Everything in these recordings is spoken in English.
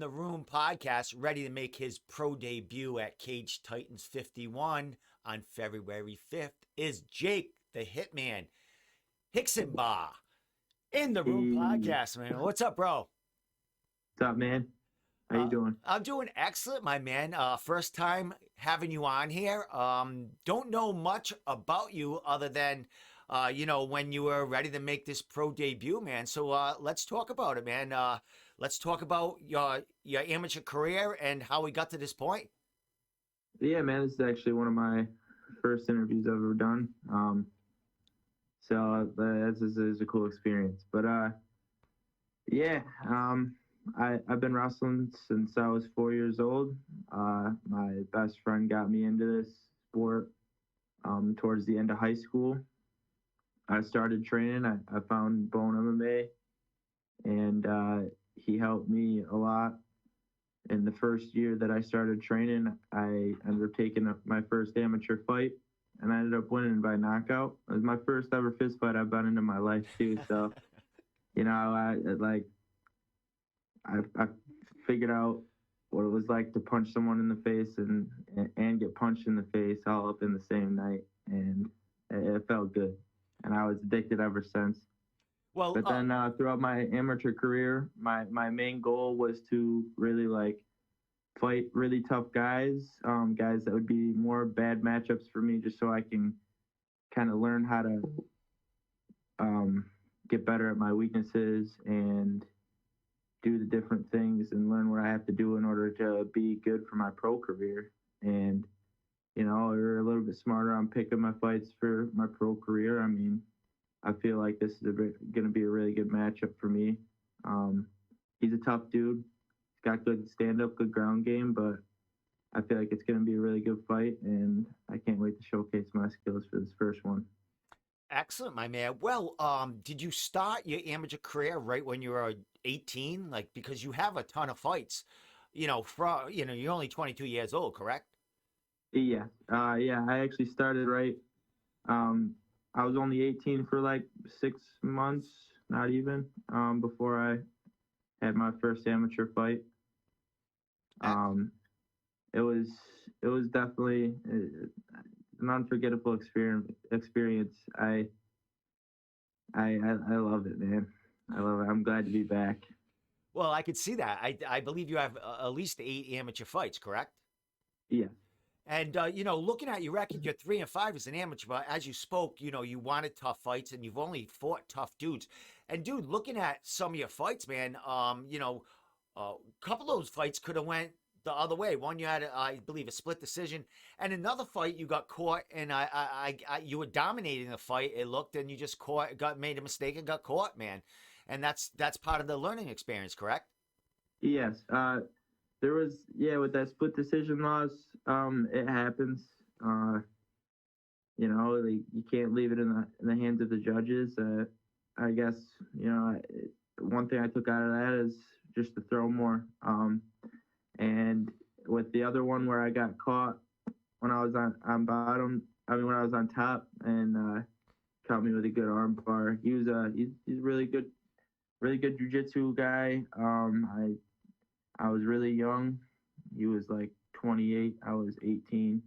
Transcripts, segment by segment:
the Room podcast, ready to make his pro debut at Cage Titans 51 on February 5th, is Jake the Hitman Hixenbaugh. In the Room Hey, podcast, man. What's up, bro? what's up, man? How you Uh, doing? I'm doing excellent, my man. First time having you on here. Don't know much about you other than, when you were ready to make this pro debut, man. So let's talk about it, man. Let's talk about your amateur career and how we got to this point. Yeah, man, this is actually one of my first interviews I've ever done. This is a cool experience. But yeah, I've been wrestling since I was 4 years old. My best friend got me into this sport towards the end of high school. I started training. I found Bone MMA, and he helped me a lot. In the first year that I started training, I ended up taking my first amateur fight, and I ended up winning by knockout. It was my first ever fist fight I've been in my life too. So, I figured out what it was like to punch someone in the face and get punched in the face all up in the same night, and it felt good. And I was addicted ever since. Well, But then throughout my amateur career, my main goal was to really fight really tough guys, guys that would be more bad matchups for me, just so I can kind of learn how to get better at my weaknesses and do the different things and learn what I have to do in order to be good for my pro career. And we're a little bit smarter on picking my fights for my pro career. I mean, I feel like this is going to be a really good matchup for me. He's a tough dude. He's got good stand-up, good ground game, but I feel like it's going to be a really good fight, and I can't wait to showcase my skills for this first one. excellent, my man. Well, did you start your amateur career right when you were 18? Like, because you have a ton of fights. You're only 22 years old, correct? Yeah, yeah. I actually started right. I was only 18 for like 6 months, not even, before I had my first amateur fight. Um, it was it was definitely an unforgettable experience. I love it, man. I love it. I'm glad to be back. Well, I could see that. I believe you have at least 8 amateur fights, correct? Yeah. And looking at your record, you're 3-5 as an amateur. But as you spoke, you wanted tough fights, and you've only fought tough dudes. And dude, looking at some of your fights, man, a couple of those fights could have went the other way. One you had, I believe, a split decision, and another fight you got caught, and you were dominating the fight. It looked, and you just made a mistake and got caught, man. And that's part of the learning experience, correct? Yes. There was, yeah, with that split decision loss. It happens. You can't leave it in the hands of the judges. I guess one thing I took out of that is just to throw more. And with the other one where I got caught when I was on bottom, when I was on top, and caught me with a good arm bar. He's really good jujitsu guy. I was really young. He was like 28. I was 18.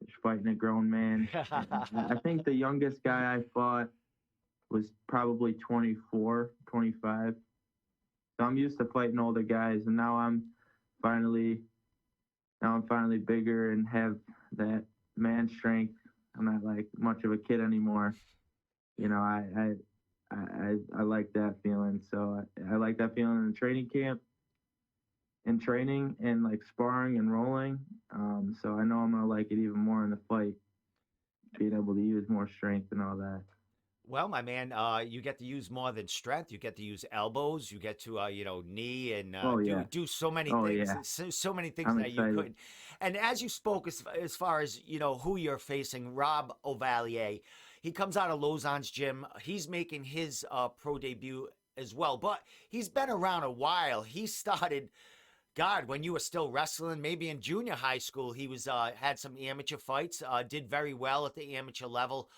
Just fighting a grown man. I think the youngest guy I fought was probably 24, 25. So I'm used to fighting older guys, and finally now I'm finally bigger and have that man strength. I'm not like much of a kid anymore. I like that feeling. So I like that feeling in the training camp and training and like sparring and rolling. So I know I'm gonna like it even more in the fight, being able to use more strength and all that. Well, my man, you get to use more than strength. You get to use elbows. You get to, knee and Oh do yeah, do so many oh things. yeah. So many things I'm that you excited. couldn't. And as you spoke, as far as who you're facing, Rob Ovalier, he comes out of Lausanne's gym. He's making his pro debut as well, but he's been around a while. He started. God, when you were still wrestling, maybe in junior high school, he was had some amateur fights, did very well at the amateur level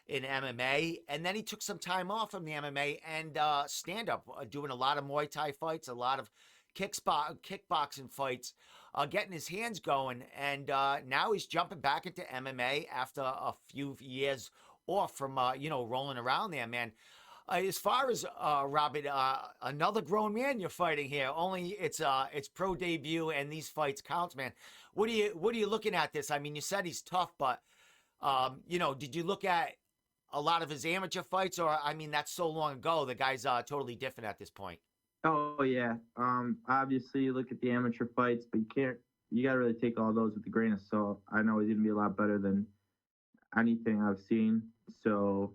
in MMA, and then he took some time off from the MMA and stand up, doing a lot of Muay Thai fights, a lot of kickboxing fights, getting his hands going, and now he's jumping back into MMA after a few years off from rolling around there, man. As far as Robert, another grown man you're fighting here. Only it's pro debut, and these fights counts, man. What are you looking at this? I mean, you said he's tough, but did you look at a lot of his amateur fights, or I mean, that's so long ago. The guy's totally different at this point. Oh yeah. Obviously, you look at the amateur fights, but you can't. You gotta really take all those with a grain of salt. I know he's gonna be a lot better than anything I've seen. So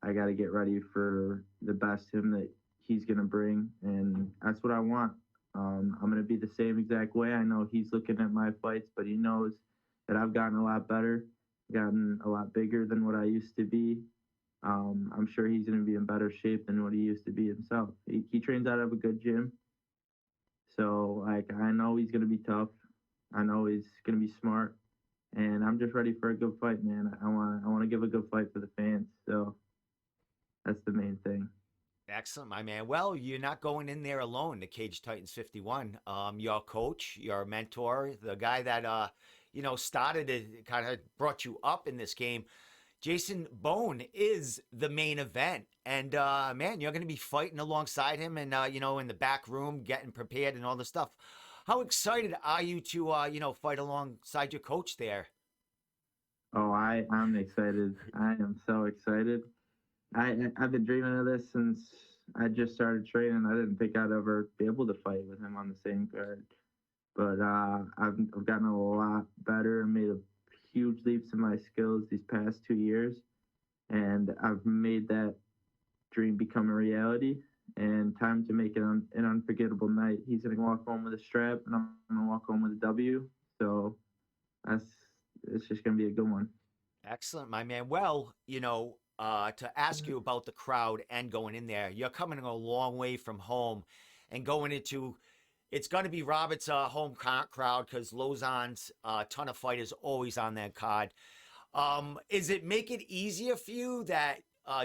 I got to get ready for the best him that he's going to bring. And that's what I want. I'm going to be the same exact way. I know he's looking at my fights, but he knows that I've gotten a lot better, gotten a lot bigger than what I used to be. I'm sure he's going to be in better shape than what he used to be himself. He trains out of a good gym. So, like, I know he's going to be tough. I know he's going to be smart. And I'm just ready for a good fight, man. I want to give a good fight for the fans. So that's the main thing. Excellent, my man. Well, you're not going in there alone, the Cage Titans 51. Your coach, your mentor, the guy that started it, kind of brought you up in this game. Jason Bone is the main event, and man, you're going to be fighting alongside him, and in the back room, getting prepared and all the stuff. How excited are you to fight alongside your coach there? Oh, I'm excited. I am so excited. I've been dreaming of this since I just started training. I didn't think I'd ever be able to fight with him on the same card, but I've gotten a lot better and made a huge leaps in my skills these past 2 years, and I've made that dream become a reality. And time to make it an unforgettable night. He's gonna walk home with a strap, and I'm gonna walk home with a W. So it's just gonna be a good one. Excellent, my man. Well, to ask you about the crowd and going in there, you're coming a long way from home and going into it's going to be Robert's home crowd because Lausanne's ton of fighters always on that card. Is it make it easier for you that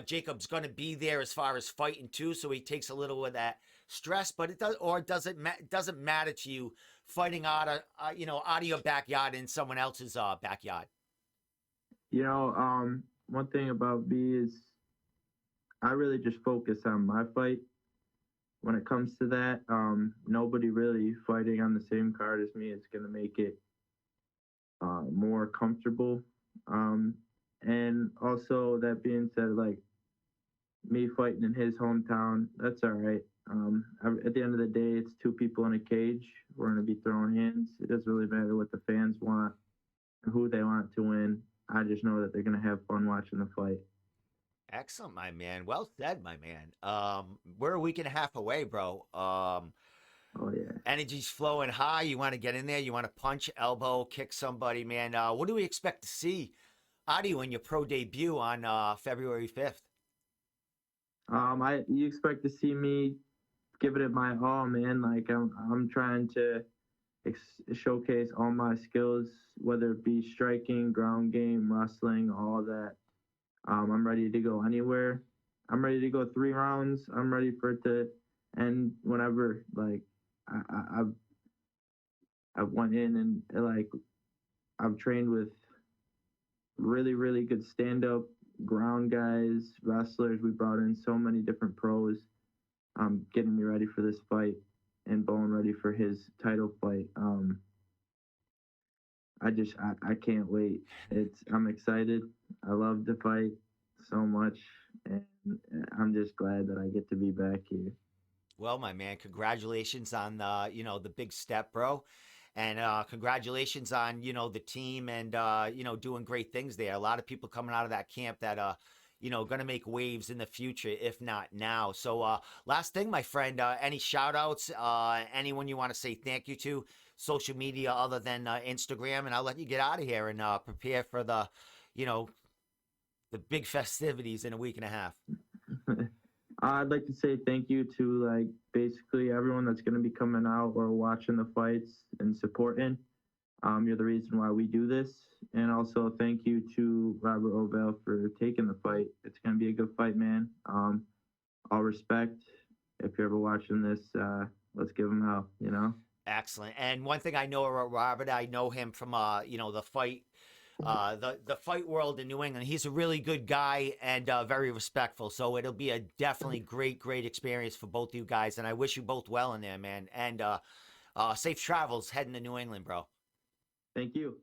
Jacob's going to be there as far as fighting too, so he takes a little of that stress? But doesn't matter to you fighting out of your backyard in someone else's backyard? One thing about me is I really just focus on my fight. When it comes to that, nobody really fighting on the same card as me is going to make it more comfortable. And also, that being said, like me fighting in his hometown, that's all right. At the end of the day, it's two people in a cage. We're going to be throwing hands. It doesn't really matter what the fans want or who they want to win. I just know that they're going to have fun watching the fight. Excellent, my man. Well said, my man. We're a week and a half away, bro. Oh, yeah. Energy's flowing high. You want to get in there. You want to punch, elbow, kick somebody, man. What do we expect to see out of you in your pro debut on February 5th? You expect to see me giving it my all, man. Like I'm trying to showcase all my skills, whether it be striking, ground game, wrestling, all that. I'm ready to go anywhere. I'm ready to go 3 rounds. I'm ready for it to end whenever. Like I've went in and like I've trained with really, really good stand-up ground guys, wrestlers. We brought in so many different pros, getting me ready for this fight and Bone ready for his title fight. I can't wait. I'm excited. I love the fight so much, and I'm just glad that I get to be back here. Well, my man, congratulations on the big step, bro. And congratulations on, the team and doing great things there. A lot of people coming out of that camp that going to make waves in the future, if not now. So last thing, my friend, any shout outs, anyone you want to say thank you to, social media other than Instagram, and I'll let you get out of here and prepare for the big festivities in a week and a half. I'd like to say thank you to like basically everyone that's going to be coming out or watching the fights and supporting. You're the reason why we do this. And also thank you to Robert Ovell for taking the fight. It's going to be a good fight, man. All respect. if you're ever watching this, let's give him hell. You know. Excellent. And one thing I know about Robert, I know him from the fight the fight world in New England. He's a really good guy and very respectful. So it'll be a definitely great experience for both you guys. And I wish you both well in there, man. And safe travels heading to New England, bro. Thank you.